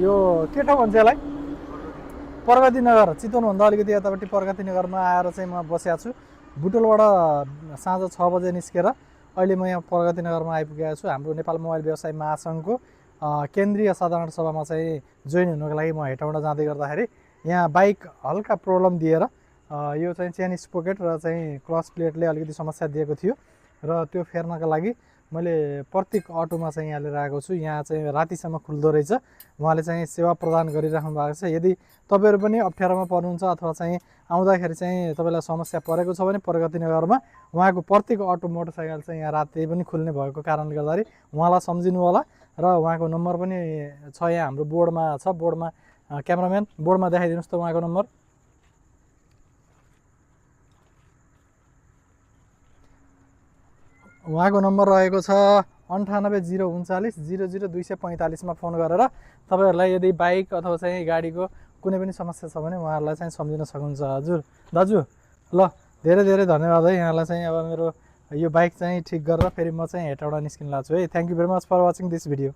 यो के ठाउँ भन्छ यसलाई प्रगति नगर चितवनभन्दा अलिकति यतापट्टि प्रगति नगरमा आएर चाहिँ म बसेको छु बुटोलबाट साँझ 6 बजे निस्केर अहिले म यहाँ प्रगति नगरमा आइपुगेको छु हाम्रो नेपाल मोबाइल व्यवसाय महासङ्घको केन्द्रीय साधारण सभामा चाहिँ जोइन हुनको लागि म हेटौँडा जाँदै गर्दाखेरि यहाँ बाइक हल्का प्रब्लम दिएर यो चाहिँ चेन स्पोकेट र चाहिँ क्लच प्लेटले अलिकति समस्या दिएको थियो र त्यो फेर्नका लागि मैले प्रत्येक अटोमा चाहिँ यहाँ लिएर आएको छु यहाँ चाहिँ रातिसम्म खुल्दो रहेछ उहाँले चाहिँ सेवा प्रदान गरिराख्नु भएको छ यदि तपाईँहरू पनि अप्ठ्यारोमा पर्नुहुन्छ अथवा चाहिँ आउँदाखेरि चाहिँ तपाईँलाई समस्या परेको छ भने प्रगति नगरमा उहाँको प्रत्येक अटो मोटरसाइकल चाहिँ यहाँ राति पनि खुल्ने भएको कारणले गर्दाखेरि उहाँलाई सम्झिनु होला र उहाँको नम्बर पनि छ यहाँ हाम्रो बोर्डमा छ बोर्डमा क्यामेराम्यान बोर्डमा देखाइदिनुहोस् त उहाँको नम्बर उहाँको नम्बर रहेको छ 9803900245 मा फोन गरेर तपाईहरुलाई यदि बाइक अथवा चाहिँ गाडीको कुनै पनि समस्या छ भने उहाँहरुलाई चाहिँ सम्झिन सक्नुहुन्छ हजुर दाजु ल धेरै धेरै धन्यवाद है यहाँलाई चाहिँ अब मेरो यो बाइक चाहिँ ठीक गरेर फेरि म चाहिँ हेटौडा निस्किन लाग्छु है thank you very much for watching this video